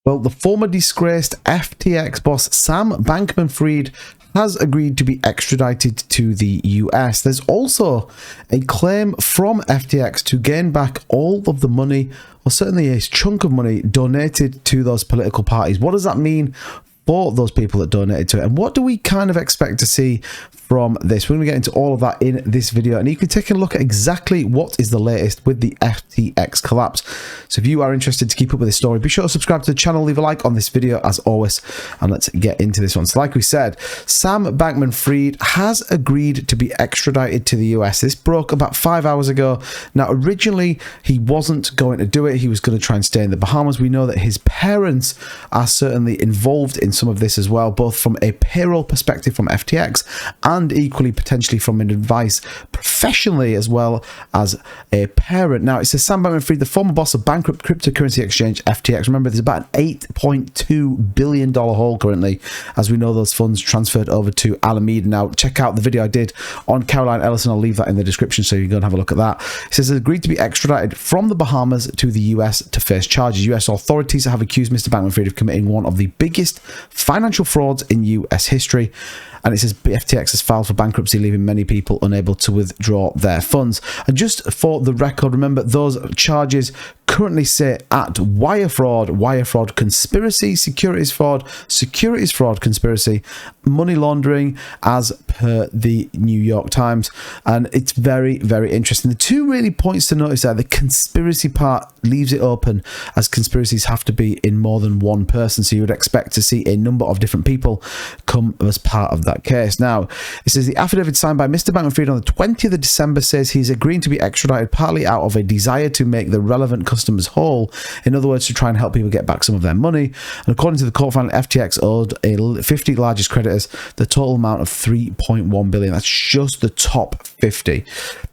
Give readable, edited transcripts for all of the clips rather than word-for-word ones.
Well, the former disgraced FTX boss Sam Bankman-Fried has agreed to be extradited to the US. There's also a claim from FTX to gain back all of the money, or certainly a chunk of money, donated to those political parties. What does that mean for those people that donated to it, and what do we kind of expect to see from this? We're going to get into all of that in this video, and you can take a look at exactly what is the latest with the FTX collapse. So if you are interested to keep up with this story, be sure to subscribe to the channel, leave a like on this video as always, and let's get into this one. So like we said, Sam Bankman-Fried has agreed to be extradited to the US. This broke about 5 hours ago. Now originally he wasn't going to do it. He was going to try and stay in the Bahamas. We know that his parents are certainly involved in some of this as well, both from a payroll perspective from FTX and equally potentially from an advice professionally as well as a parent. Now it says Sam Bankman-Fried, the former boss of bankrupt cryptocurrency exchange FTX. Remember, there's about an $8.2 billion hole currently, as we know those funds transferred over to Alameda. Now check out the video I did on Caroline Ellison. I'll leave that in the description so you can go and have a look at that. It says agreed to be extradited from the Bahamas to the US to face charges. US authorities have accused Mr. Bankman-Fried of committing one of the biggest financial frauds in US history. And it says FTX has filed for bankruptcy, leaving many people unable to withdraw their funds. And just for the record, remember those charges currently sit at wire fraud conspiracy, securities fraud conspiracy, money laundering, as per the New York Times. And it's very, very interesting. The two really points to notice are the conspiracy part leaves it open, as conspiracies have to be in more than one person. So you would expect to see a number of different people come as part of that case. Now, it says the affidavit signed by Mr. Bankman-Fried on the 20th of December says he's agreeing to be extradited partly out of a desire to make the relevant customers whole. In other words, to try and help people get back some of their money. And according to the court filing, FTX owed 50 largest creditors the total amount of $3.1 billion. That's just the top 50.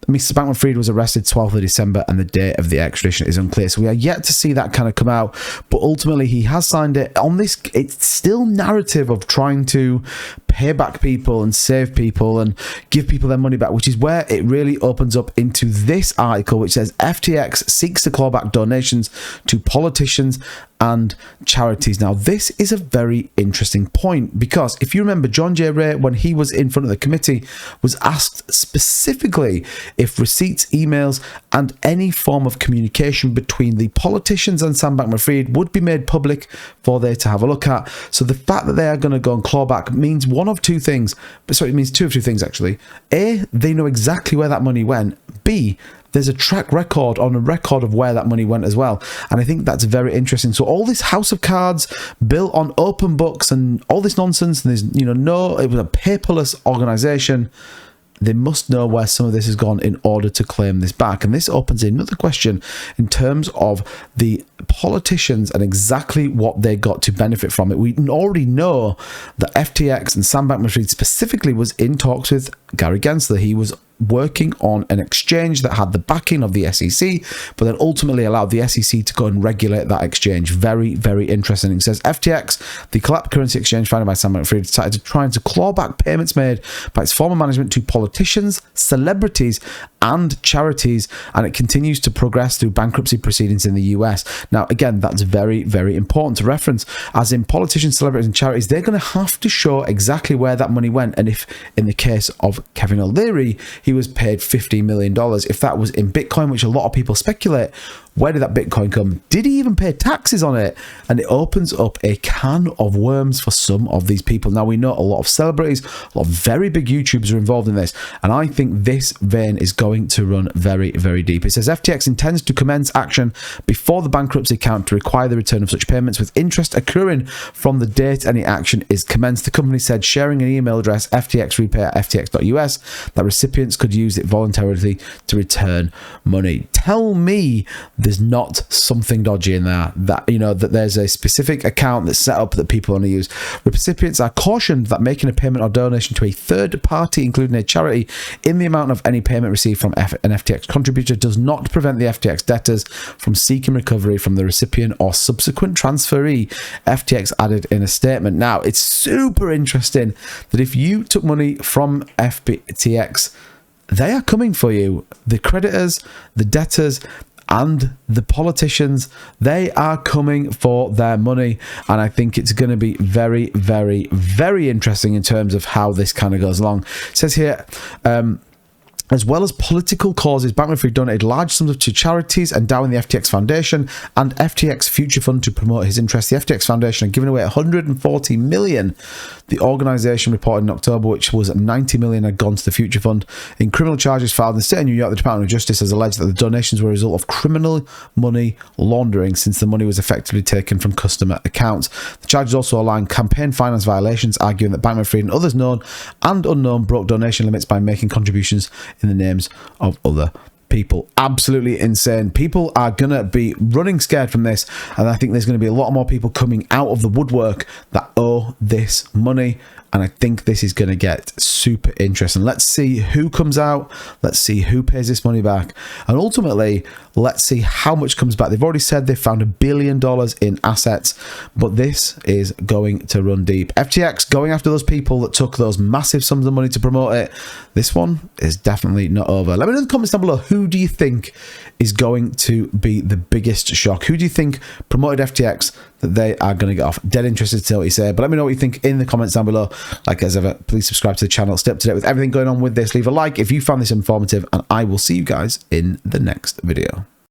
Mr. Bankman-Fried was arrested 12th of December, and the date of the extradition is unclear. So we are yet to see that kind of come out, but ultimately he has signed it. On this, it's still narrative of trying to pay back people and save people and give people their money back, which is where it really opens up into this article, which says FTX seeks to claw back donations to politicians and charities. Now, this is a very interesting point, because if you remember, John J. Ray, when he was in front of the committee, was asked specifically if receipts, emails, and any form of communication between the politicians and Sam Bankman-Fried would be made public for they to have a look at. So the fact that they are going to go and claw back means one of two things. Sorry, it means two of two things, actually. A, they know exactly where that money went. B, there's a track record on a record of where that money went as well. And I think that's very interesting. So all this house of cards built on open books and all this nonsense, and there's, it was a paperless organization. They must know where some of this has gone in order to claim this back. And this opens another question in terms of the politicians and exactly what they got to benefit from it. We already know that FTX and Sam Bankman-Fried specifically was in talks with Gary Gensler. He was working on an exchange that had the backing of the SEC, but then ultimately allowed the SEC to go and regulate that exchange. Very, very interesting. It says FTX, the collapsed currency exchange founded by Sam Bankman-Fried, started trying to claw back payments made by its former management to politicians, celebrities, and charities, and it continues to progress through bankruptcy proceedings in the US. Now, again, that's very, very important to reference, as in politicians, celebrities, and charities, they're going to have to show exactly where that money went. And if, in the case of Kevin O'Leary, he was paid $50 million, if that was in Bitcoin, which a lot of people speculate, where did that Bitcoin come? Did he even pay taxes on it? And it opens up a can of worms for some of these people. Now, we know a lot of celebrities, a lot of very big YouTubers are involved in this, and I think this vein is going to run very, very deep. It says FTX intends to commence action before the bankruptcy account to require the return of such payments, with interest accruing from the date any action is commenced. The company said, sharing an email address, ftxrepair@ftx.us, that recipients could use it voluntarily to return money. Tell me there's not something dodgy in there, that that there's a specific account that's set up that people only use. Recipients are cautioned that making a payment or donation to a third party, including a charity, in the amount of any payment received from an FTX contributor does not prevent the FTX debtors from seeking recovery from the recipient or subsequent transferee, FTX added in a statement. Now, it's super interesting that if you took money from FTX, they are coming for you. The creditors, the debtors, and the politicians, they are coming for their money, and I think it's going to be very, very, very interesting in terms of how this kind of goes along. It says here, as well as political causes, Bankman-Fried donated large sums to charities, endowing the FTX Foundation and FTX Future Fund to promote his interests. The FTX Foundation had given away $140 million. The organisation reported in October, which was $90 million had gone to the Future Fund. In criminal charges filed in the state of New York, the Department of Justice has alleged that the donations were a result of criminal money laundering, since the money was effectively taken from customer accounts. The charges also align campaign finance violations, arguing that Bankman-Fried and others known and unknown broke donation limits by making contributions in the names of other people. Absolutely insane. People are gonna be running scared from this, and I think there's going to be a lot more people coming out of the woodwork that owe this money, and I think this is going to get super interesting. Let's see who comes out, let's see who pays this money back, and ultimately let's see how much comes back. They've already said they found $1 billion in assets, but this is going to run deep. FTX going after those people that took those massive sums of money to promote it. This one is definitely not over. Let me know in the comments down below, who do you think is going to be the biggest shock? Who do you think promoted FTX that they are going to get off? Dead interested to know what you say, but let me know what you think in the comments down below. Like as ever, please subscribe to the channel, stay up to date with everything going on with this. Leave a like if you found this informative, and I will see you guys in the next video.